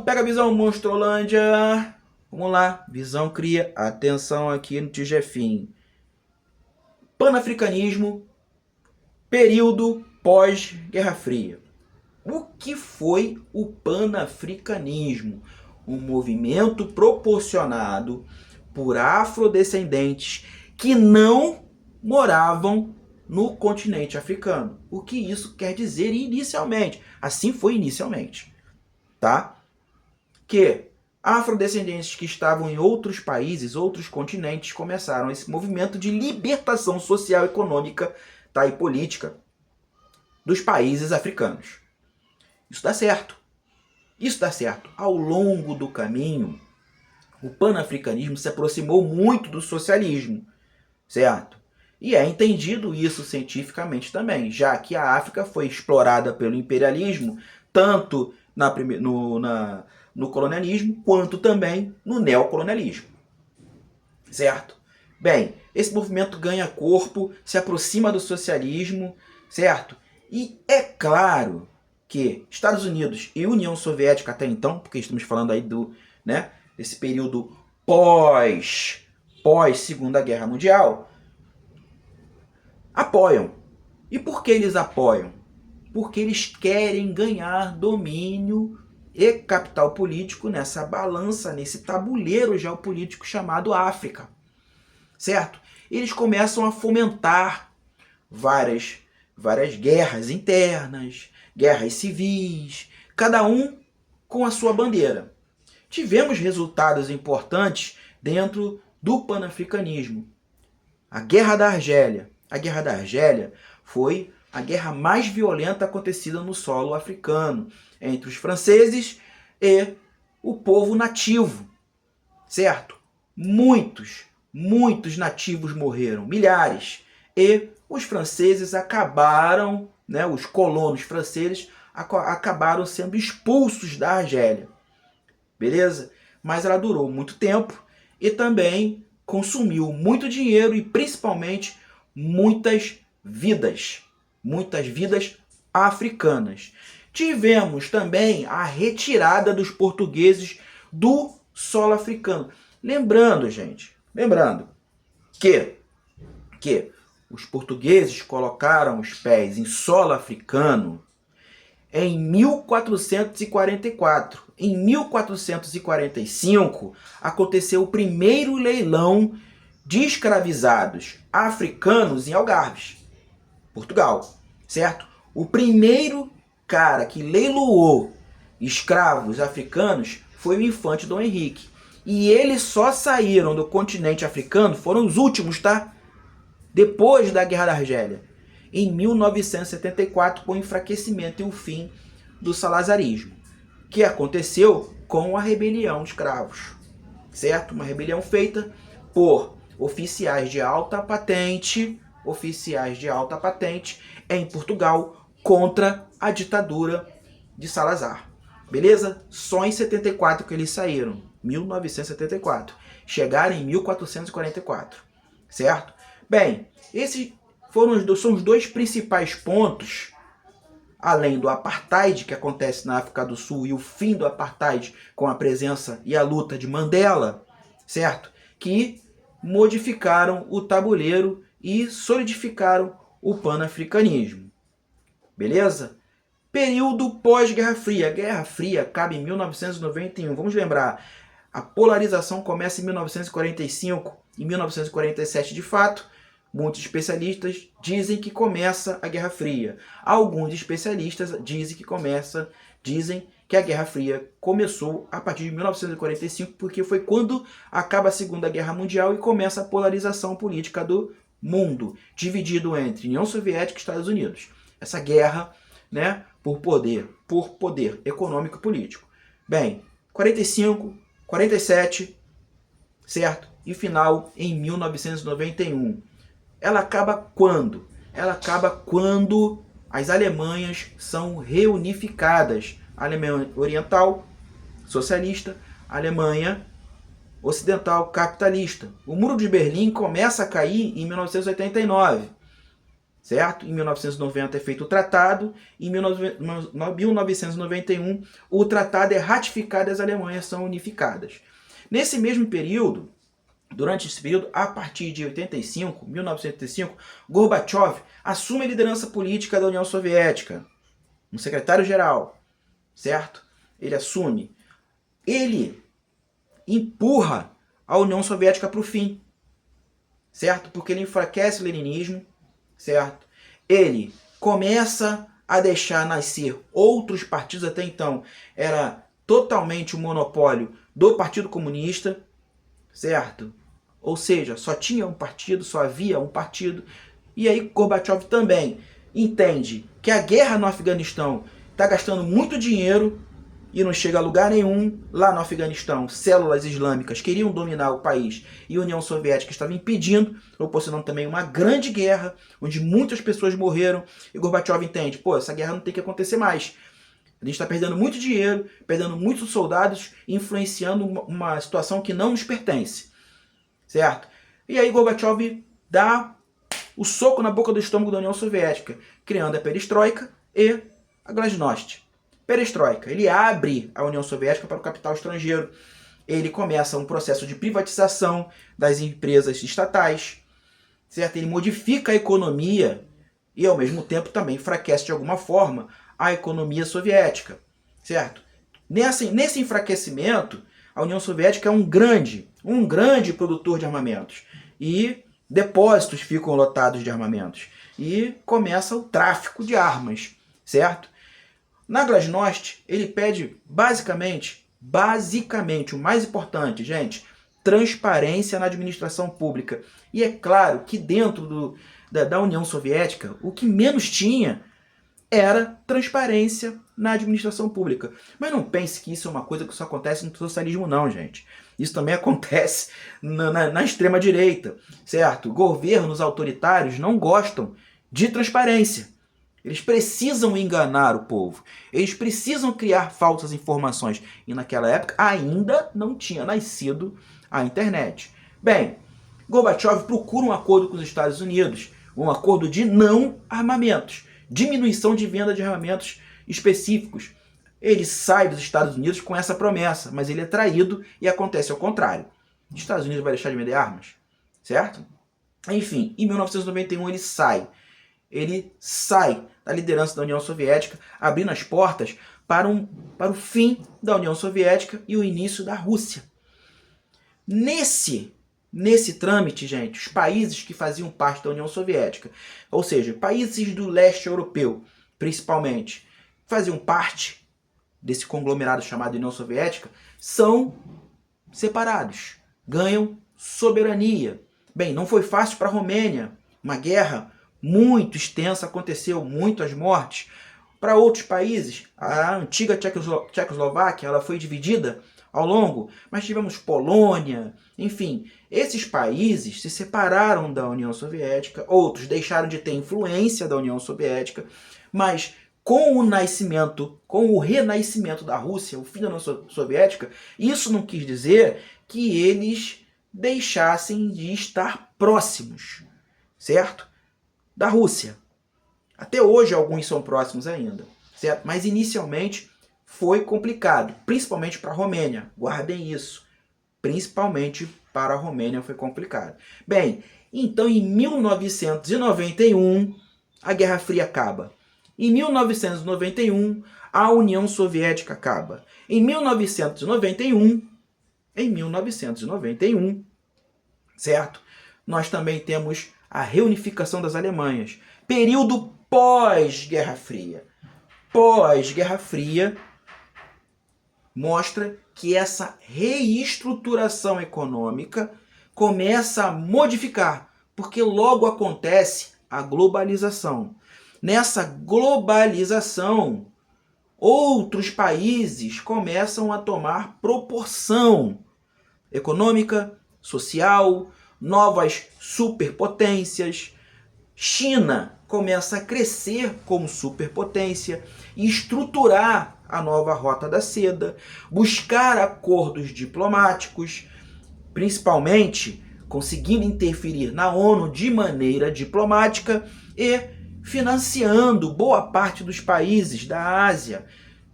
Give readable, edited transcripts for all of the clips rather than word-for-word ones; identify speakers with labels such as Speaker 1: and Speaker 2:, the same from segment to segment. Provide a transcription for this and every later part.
Speaker 1: Pega a visão, Monstrolândia. Vamos lá, visão cria. Atenção aqui no Tijefim. Panafricanismo, período pós-Guerra Fria. O que foi o panafricanismo? Um movimento proporcionado por afrodescendentes que não moravam no continente africano. O que isso quer dizer inicialmente? Assim foi inicialmente, tá? Que afrodescendentes que estavam em outros países, outros continentes, começaram esse movimento de libertação social, econômica, tá, e política dos países africanos. Isso dá certo. Isso dá certo. Ao longo do caminho, o panafricanismo se aproximou muito do socialismo, certo? E é entendido isso cientificamente também, já que a África foi explorada pelo imperialismo, tanto no colonialismo, quanto também no neocolonialismo, certo? Bem, esse movimento ganha corpo, se aproxima do socialismo, certo? E é claro que Estados Unidos e União Soviética até então, porque estamos falando aí desse período pós Segunda Guerra Mundial, apoiam. E por que eles apoiam? Porque eles querem ganhar domínio e capital político nessa balança, nesse tabuleiro geopolítico chamado África, certo? Eles começam a fomentar várias guerras internas, guerras civis, cada um com a sua bandeira. Tivemos resultados importantes dentro do panafricanismo. A Guerra da Argélia. A Guerra da Argélia foi a guerra mais violenta acontecida no solo africano, entre os franceses e o povo nativo, certo? Muitos nativos morreram, milhares, e os franceses acabaram, os colonos franceses acabaram sendo expulsos da Argélia, beleza? Mas ela durou muito tempo e também consumiu muito dinheiro e principalmente muitas vidas africanas. Tivemos também a retirada dos portugueses do solo africano. Lembrando que os portugueses colocaram os pés em solo africano em 1444. Em 1445 aconteceu o primeiro leilão de escravizados africanos em Algarves, Portugal, certo? O primeiro cara que leiloou escravos africanos foi o infante Dom Henrique. E eles só saíram do continente africano, foram os últimos, tá? Depois da Guerra da Argélia, em 1974, com o enfraquecimento e o fim do salazarismo, que aconteceu com a rebelião de escravos, certo? Uma rebelião feita por oficiais de alta patente em Portugal contra a ditadura de Salazar. Beleza? Só em 74 que eles saíram. 1974. Chegaram em 1444. Certo? Bem, esses são os dois principais pontos, além do apartheid que acontece na África do Sul e o fim do apartheid com a presença e a luta de Mandela, certo? Que modificaram o tabuleiro e solidificaram o panafricanismo. Beleza? Período pós-Guerra Fria. A Guerra Fria acaba em 1991. Vamos lembrar, a polarização começa em 1945 e 1947 de fato. Muitos especialistas dizem que começa a Guerra Fria. Alguns especialistas dizem que a Guerra Fria começou a partir de 1945, porque foi quando acaba a Segunda Guerra Mundial e começa a polarização política do mundo, dividido entre União Soviética e Estados Unidos. Essa guerra, por poder econômico e político. Bem, 45, 47, certo? E final em 1991. Ela acaba quando? Ela acaba quando as Alemanhas são reunificadas. A Alemanha Oriental, socialista, a Alemanha Ocidental, capitalista. O Muro de Berlim começa a cair em 1989. certo? Em 1990 é feito o tratado, em 1991 o tratado é ratificado e as Alemanhas são unificadas. Nesse mesmo período, durante esse período, a partir de 1985, Gorbachev assume a liderança política da União Soviética, um secretário-geral, certo? Ele assume. Ele empurra a União Soviética para o fim, certo? Porque ele enfraquece o leninismo, certo? Ele começa a deixar nascer outros partidos, até então era totalmente o monopólio do Partido Comunista, certo? Ou seja, só tinha um partido, só havia um partido. E aí Gorbachev também entende que a guerra no Afeganistão está gastando muito dinheiro e não chega a lugar nenhum. Lá no Afeganistão, células islâmicas queriam dominar o país e a União Soviética estava impedindo, proporcionando também uma grande guerra, onde muitas pessoas morreram. E Gorbachev entende, pô, essa guerra não tem que acontecer mais. A gente está perdendo muito dinheiro, perdendo muitos soldados, influenciando uma situação que não nos pertence. Certo? E aí Gorbachev dá o soco na boca do estômago da União Soviética, criando a perestroika e a glasnost. Perestroika, ele abre a União Soviética para o capital estrangeiro. Ele começa um processo de privatização das empresas estatais, certo? Ele modifica a economia e, ao mesmo tempo, também enfraquece de alguma forma a economia soviética, certo? Nesse enfraquecimento, a União Soviética é um grande produtor de armamentos. E depósitos ficam lotados de armamentos. E começa o tráfico de armas, certo? Na glasnost, ele pede basicamente, o mais importante, gente, transparência na administração pública. E é claro que dentro da União Soviética, o que menos tinha era transparência na administração pública. Mas não pense que isso é uma coisa que só acontece no socialismo, não, gente. Isso também acontece na extrema-direita, certo? Governos autoritários não gostam de transparência. Eles precisam enganar o povo. Eles precisam criar falsas informações. E naquela época ainda não tinha nascido a internet. Bem, Gorbachev procura um acordo com os Estados Unidos, um acordo de não armamentos, diminuição de venda de armamentos específicos. Ele sai dos Estados Unidos com essa promessa, mas ele é traído e acontece ao contrário. Os Estados Unidos vai deixar de vender armas, certo? Enfim, em 1991 ele sai. Ele sai da liderança da União Soviética, abrindo as portas para o fim da União Soviética e o início da Rússia. Nesse trâmite, gente, os países que faziam parte da União Soviética, ou seja, países do leste europeu, principalmente, faziam parte desse conglomerado chamado União Soviética, são separados, ganham soberania. Bem, não foi fácil para a Romênia, uma guerra muito extensa aconteceu, muitas mortes. Para outros países, a antiga Tchecoslováquia, ela foi dividida ao longo, mas tivemos Polônia, enfim, esses países se separaram da União Soviética, outros deixaram de ter influência da União Soviética, mas com o renascimento da Rússia, o fim da União Soviética, isso não quis dizer que eles deixassem de estar próximos, certo? Da Rússia. Até hoje alguns são próximos ainda, certo? Mas inicialmente foi complicado, principalmente para a Romênia. Guardem isso. Principalmente para a Romênia foi complicado. Bem, então em 1991 a Guerra Fria acaba. Em 1991 a União Soviética acaba. Em 1991, certo? Nós também temos a reunificação das Alemanhas. Período pós-Guerra Fria. Pós-Guerra Fria mostra que essa reestruturação econômica começa a modificar, porque logo acontece a globalização. Nessa globalização, outros países começam a tomar proporção econômica, social, novas superpotências. China começa a crescer como superpotência e estruturar a nova Rota da Seda, buscar acordos diplomáticos, principalmente conseguindo interferir na ONU de maneira diplomática e financiando boa parte dos países da Ásia,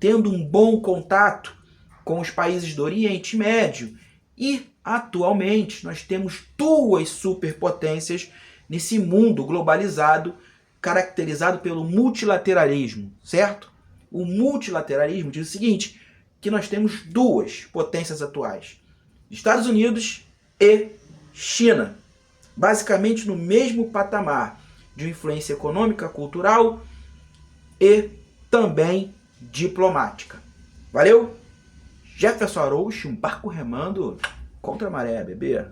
Speaker 1: tendo um bom contato com os países do Oriente Médio. E, atualmente, nós temos duas superpotências nesse mundo globalizado, caracterizado pelo multilateralismo, certo? O multilateralismo diz o seguinte, que nós temos duas potências atuais, Estados Unidos e China, basicamente no mesmo patamar de influência econômica, cultural e também diplomática. Valeu? Jefferson Arouche, um barco remando contra a maré, bebê.